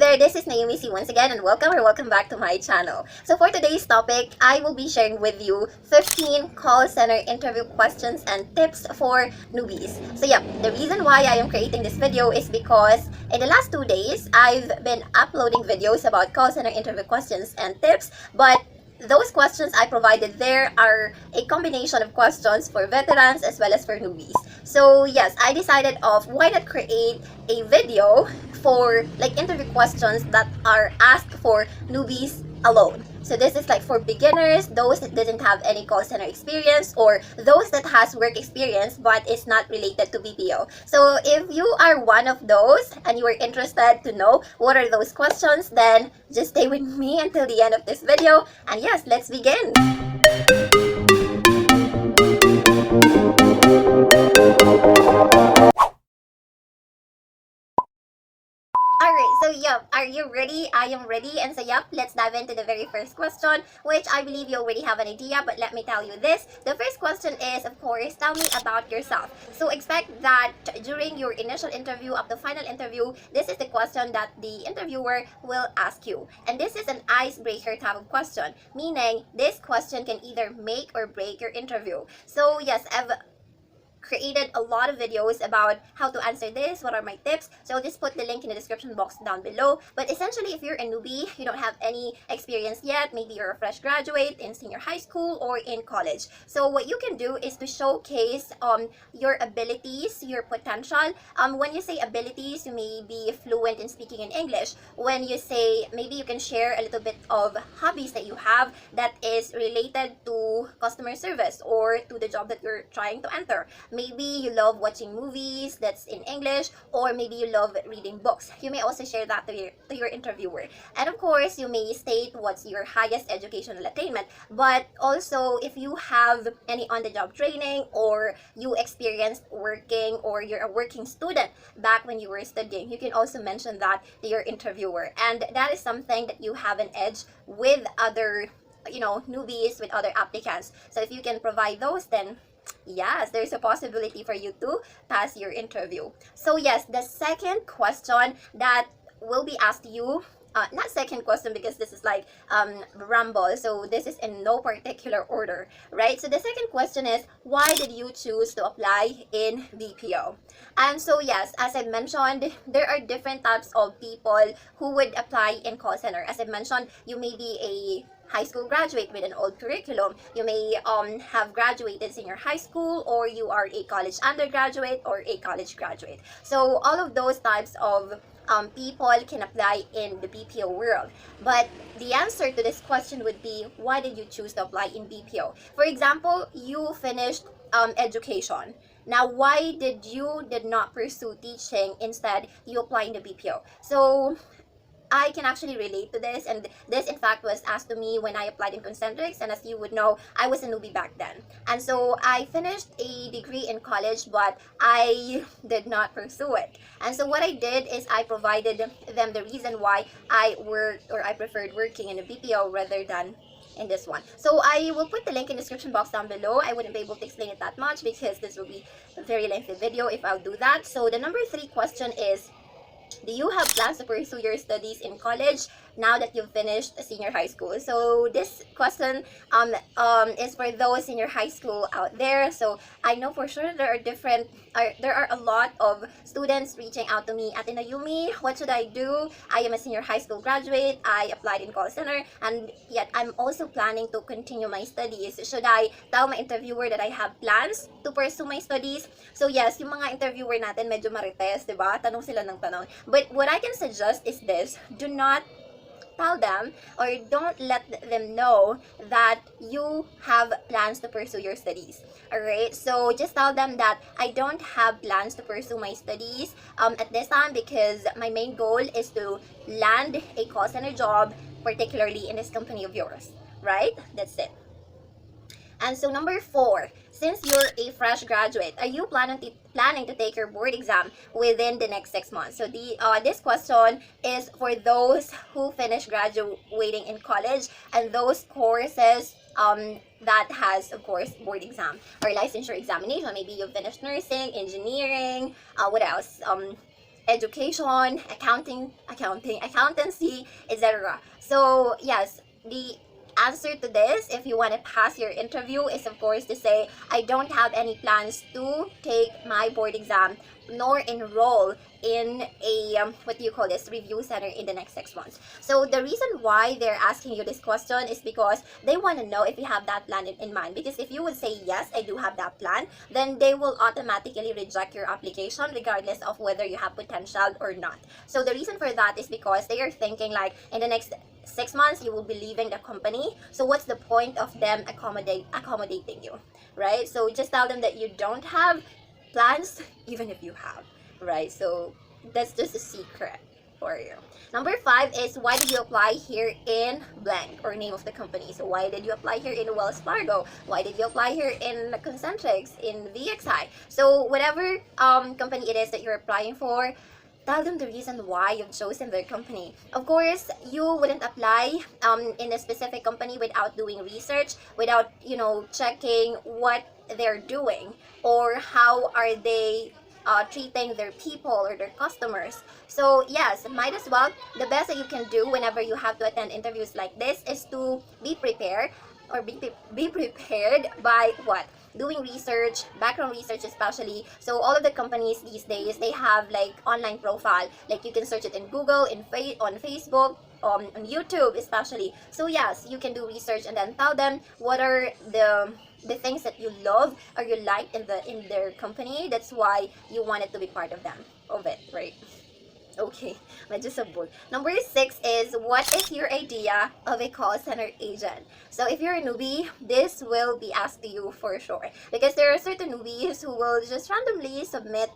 there, this is Nayumi Cee once again, and welcome back to my channel. So for today's topic, I will be sharing with you 15 call center interview questions and tips for newbies. So yeah, the reason why I am creating this video is because in the last 2 days, I've been uploading videos about call center interview questions and tips, but those questions I provided there are a combination of questions for veterans as well as for newbies. So yes, I decided of why not create a video for like interview questions that are asked for newbies alone. So this is like for beginners, those that didn't have any call center experience, or those that has work experience but it's not related to BPO. So if you are one of those and you are interested to know what are those questions, then just stay with me until the end of this video. And yes, let's begin. Alright, so yep, are you ready? I am ready. And so yep, let's dive into the very first question, which I believe you already have an idea, but let me tell you this. The first question is, of course, tell me about yourself. So expect that during your initial interview, up to final interview, this is the question that the interviewer will ask you. And this is an icebreaker type of question, meaning this question can either make or break your interview. So yes, I've created a lot of videos about how to answer this, what are my tips, so I'll just put the link in the description box down below. But essentially, if you're a newbie, you don't have any experience yet, maybe you're a fresh graduate in senior high school or in college, so what you can do is to showcase your abilities, your potential. When you say abilities, you may be fluent in speaking in English. When you say, maybe you can share a little bit of hobbies that you have that is related to customer service or to the job that you're trying to enter. Maybe you love watching movies that's in English, or maybe you love reading books. You may also share that to your interviewer. And of course, you may state what's your highest educational attainment, but also if you have any on-the-job training or you experienced working or you're a working student back when you were studying, you can also mention that to your interviewer. And that is something that you have an edge with other, newbies, with other applicants. So if you can provide those, then yes, there's a possibility for you to pass your interview. So yes, the second question that will be asked you, not second question because this is like rumble, so this is in no particular order, right? So the second question is, why did you choose to apply in BPO? And so yes, as I mentioned, there are different types of people who would apply in call center. As I mentioned, you may be a high school graduate with an old curriculum. You may have graduated senior high school, or you are a college undergraduate or a college graduate. So all of those types of people can apply in the BPO world. But the answer to this question would be, why did you choose to apply in BPO? For example, you finished education. Now, why did not pursue teaching, instead you apply in the BPO? So I can actually relate to this, and this in fact was asked to me when I applied in Concentrics, and as you would know, I was a newbie back then. And so I finished a degree in college, but I did not pursue it. And so what I did is I provided them the reason why I preferred working in a BPO rather than in this one. So I will put the link in the description box down below. I wouldn't be able to explain it that much because this will be a very lengthy video if I'll do that. So the number 3 question is, do you have plans to pursue your studies in college now that you've finished senior high school? So this question is for those senior high school out there. So I know for sure there are a lot of students reaching out to me at Nayumi, what should I do? I am a senior high school graduate. I applied in call center, and yet I'm also planning to continue my studies. Should I tell my interviewer that I have plans to pursue my studies? So yes, yung mga interviewer natin medyo marites, diba? Tanong sila ng tanong. But what I can suggest is this: do not tell them, or don't let them know that you have plans to pursue your studies. Alright, so just tell them that I don't have plans to pursue my studies at this time, because my main goal is to land a call center job, particularly in this company of yours. Right? That's it. And so number 4, since you're a fresh graduate, are you planning to take your board exam within the next 6 months? So this question is for those who finish graduating in college and those courses that has, of course, board exam or licensure examination. Maybe you finished nursing, engineering, what else? education, accountancy, etc. So yes, the answer to this, if you want to pass your interview, is of course to say, I don't have any plans to take my board exam nor enroll in a what do you call this, review center in the next 6 months. So the reason why they're asking you this question is because they want to know if you have that plan in mind. Because if you would say yes, I do have that plan, then they will automatically reject your application regardless of whether you have potential or not. So the reason for that is because they are thinking like in the next 6 months you will be leaving the company, so what's the point of them accommodating you, right? So just tell them that you don't have plans even if you have, right? So that's just a secret for you. Number 5 is, why did you apply here in blank, or name of the company? So why did you apply here in Wells Fargo? Why did you apply here in Concentrix, in VXI? So whatever company it is that you're applying for, tell them the reason why you've chosen their company. Of course, you wouldn't apply in a specific company without doing research, without, checking what they're doing or how are they treating their people or their customers. So yes, might as well, the best that you can do whenever you have to attend interviews like this is to be prepared, or be prepared by what? Doing research, background research especially. So all of the companies these days, they have like online profile, like you can search it in Google, on Facebook, on YouTube especially. So yes, you can do research and then tell them what are the things that you love or you like in their company. That's why you wanted to be part of it, right? Okay, medyo sabog. Number 6 is, what is your idea of a call center agent? So if you're a newbie, this will be asked to you for sure. Because there are certain newbies who will just randomly submit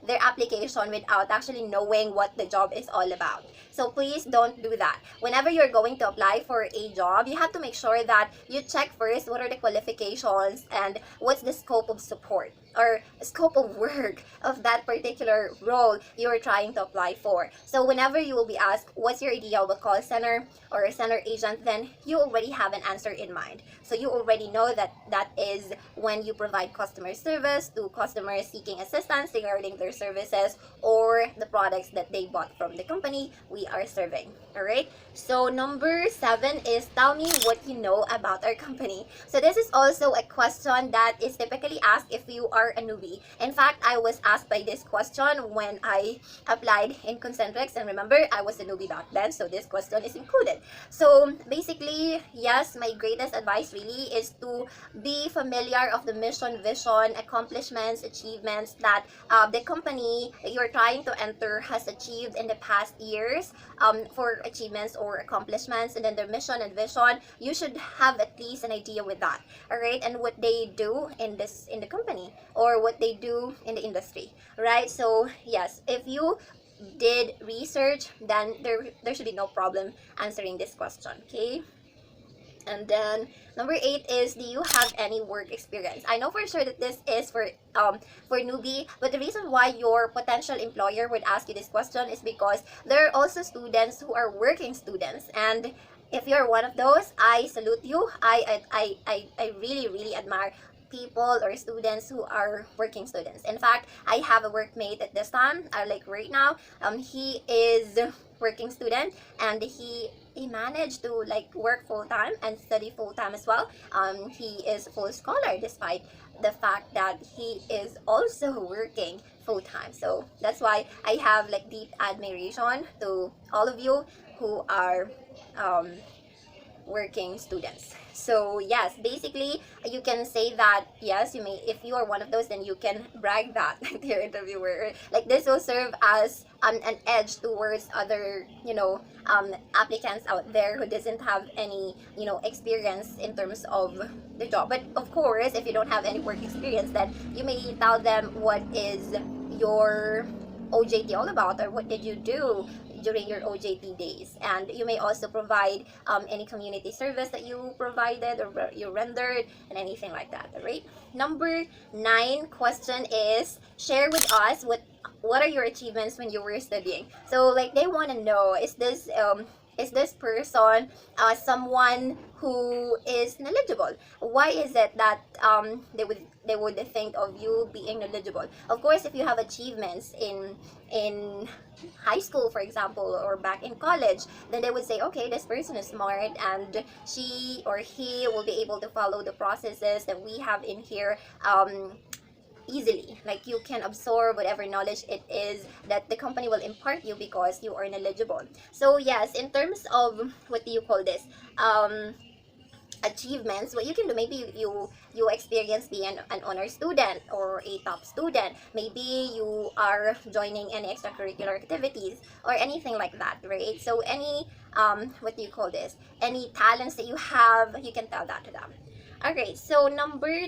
their application without actually knowing what the job is all about. So please don't do that. Whenever you're going to apply for a job, you have to make sure that you check first what are the qualifications and what's the scope of support or scope of work of that particular role you're trying to apply for. So whenever you will be asked what's your idea of a call center or a center agent, then you already have an answer in mind. So you already know that that is when you provide customer service to customers seeking assistance regarding their services or the products that they bought from the company we are serving. Alright? So number 7 is, tell me what you know about our company. So this is also a question that is typically asked if you are a newbie. In fact, I was asked by this question when I applied in Concentrix, and remember, I was a newbie back then, so this question is included. So basically, yes, my greatest advice really is to be familiar of the mission, vision, accomplishments, achievements that the company that you're trying to enter has achieved in the past years, for achievements or accomplishments, and then their mission and vision. You should have at least an idea with that, all right, and what they do in the company or what they do in the industry, right? So yes, if you did research, then there should be no problem answering this question, okay? And then number 8 is, do you have any work experience? I know for sure that this is for newbie, but the reason why your potential employer would ask you this question is because there are also students who are working students, and if you're one of those, I salute you. I really admire people or students who are working students. In fact, I have a workmate at this time, like right now, he is working student, and he managed to like work full-time and study full-time as well. He is a full scholar despite the fact that he is also working full-time. So that's why I have like deep admiration to all of you who are working students. So yes, basically you can say that yes, you may, if you are one of those, then you can brag that to your interviewer. Like this will serve as an edge towards other applicants out there who doesn't have any experience in terms of the job. But of course, if you don't have any work experience, then you may tell them what is your OJT all about, or what did you do during your OJT days, and you may also provide any community service that you provided or you rendered and anything like that. All right. Number 9 question is, share with us what are your achievements when you were studying. So like they want to know, is this is this person someone who is knowledgeable? Why is it that they would think of you being knowledgeable? Of course, if you have achievements in high school, for example, or back in college, then they would say, okay, this person is smart and she or he will be able to follow the processes that we have in here easily. Like, you can absorb whatever knowledge it is that the company will impart you because you are knowledgeable. So yes, in terms of what do you call this, achievements, what you can do, maybe you experience being an honor student or a top student, maybe you are joining any extracurricular activities or anything like that, right? So any what do you call this, any talents that you have, you can tell that to them. Okay, so number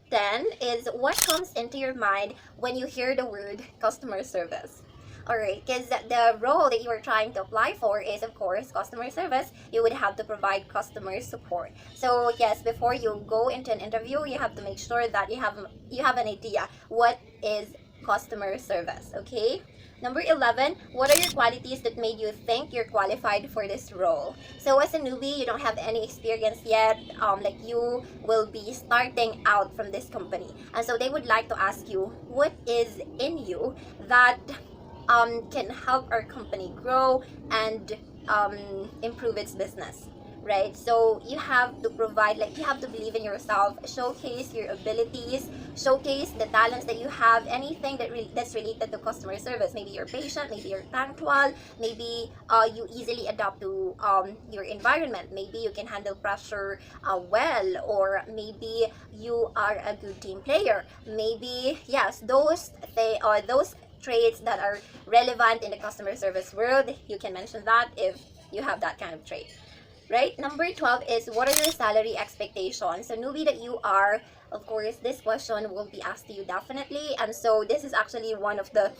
10 is what comes into your mind when you hear the word customer service. Alright, because the role that you are trying to apply for is, of course, customer service. You would have to provide customer support. So yes, before you go into an interview, you have to make sure that you have an idea what is customer service. Okay. Number 11, what are your qualities that made you think you're qualified for this role? So as a newbie, you don't have any experience yet. Like, you will be starting out from this company. And so they would like to ask you, what is in you that can help our company grow and improve its business, right? So you have to provide, like, you have to believe in yourself, showcase your abilities, showcase the talents that you have, anything that's related to customer service. Maybe you're patient, maybe you're punctual, maybe you easily adapt to your environment, maybe you can handle pressure well, or maybe you are a good team player. Maybe, yes, those traits that are relevant in the customer service world, you can mention that if you have that kind of trait. Right? Number 12 is, what are your salary expectations? So newbie that you are, of course, this question will be asked to you definitely. And so this is actually one of the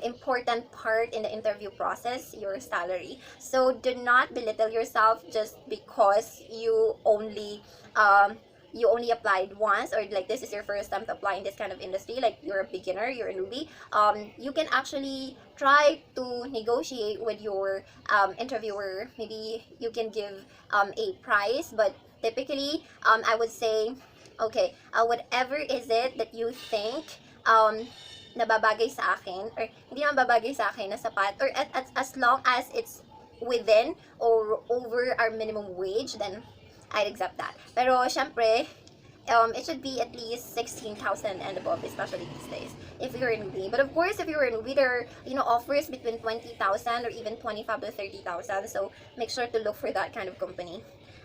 important part in the interview process, your salary. So do not belittle yourself just because you only applied once, or like this is your first time to apply in this kind of industry, like you're a beginner, you're a newbie. You can actually try to negotiate with your interviewer. Maybe you can give a price, but typically I would say, okay, whatever is it that you think nababagay sa akin, or hindi naman babagay sa akin na sapat, or as long as it's within or over our minimum wage, then I'd accept that. Pero syempre, it should be at least 16,000 and above, especially these days, if you're a newbie. But of course, if you're a newbie, there are, offers between 20,000 or even 25 to 30,000. So make sure to look for that kind of company.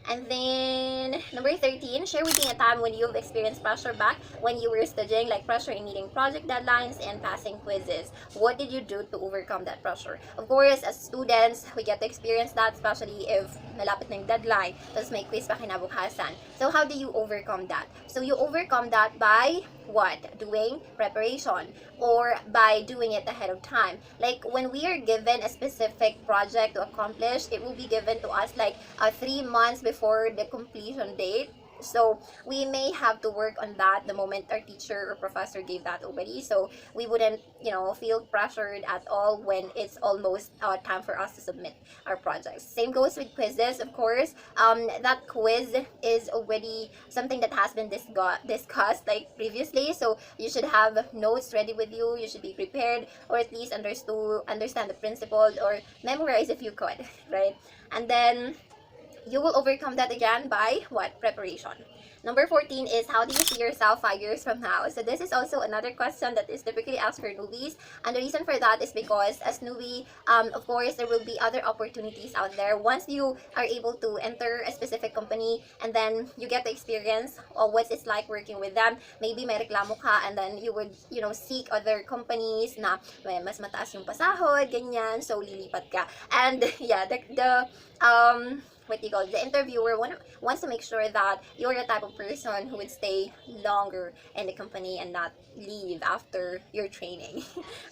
And then, number 13, share with me a time when you've experienced pressure back when you were studying, like pressure in meeting project deadlines and passing quizzes. What did you do to overcome that pressure? Of course, as students, we get to experience that, especially if malapit ng deadline, tapos may quiz pa kinabukasan. So how do you overcome that? So you overcome that by what? Doing preparation, or by doing it ahead of time. Like, when we are given a specific project to accomplish, it will be given to us like 3 months before the completion date. So we may have to work on that the moment our teacher or professor gave that already. So we wouldn't, feel pressured at all when it's almost time for us to submit our projects. Same goes with quizzes, of course. That quiz is already something that has been discussed like previously. So you should have notes ready with you. You should be prepared, or at least understand the principles, or memorize if you could, right? And then you will overcome that again by what? Preparation. Number 14 is, how do you see yourself 5 years from now? So this is also another question that is typically asked for newbies. And the reason for that is because as newbie, of course, there will be other opportunities out there. Once you are able to enter a specific company and then you get the experience of what it's like working with them, maybe may reklamo ka, and then you would, seek other companies na may mas mataas yung pasahod, ganyan, so lilipat ka. And yeah, the what you call the interviewer wants to make sure that you're the type of person who would stay longer in the company and not leave after your training.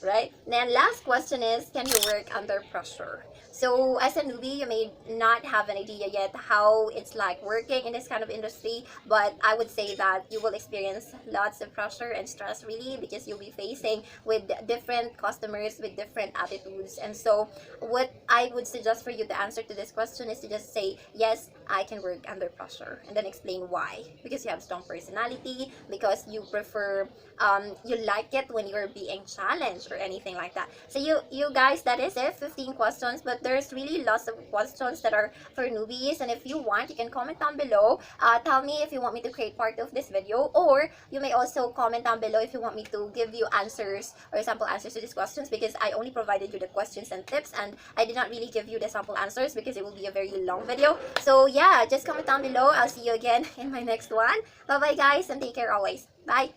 Right? Then last question is, can you work under pressure? So as a newbie, you may not have an idea yet how it's like working in this kind of industry, but I would say that you will experience lots of pressure and stress, really, because you'll be facing with different customers with different attitudes. And so what I would suggest for you to answer to this question is to just say, yes, I can work under pressure, and then explain why. Because you have strong personality, because you prefer, you like it when you're being challenged or anything like that. So you guys, that is it, 15 questions, but there's really lots of questions that are for newbies, and if you want, you can comment down below. Tell me if you want me to create part of this video, or you may also comment down below if you want me to give you answers or sample answers to these questions, because I only provided you the questions and tips, and I did not really give you the sample answers because it will be a very long video. So yeah, just comment down below. I'll see you again in my next one. Bye bye guys, and take care always. Bye.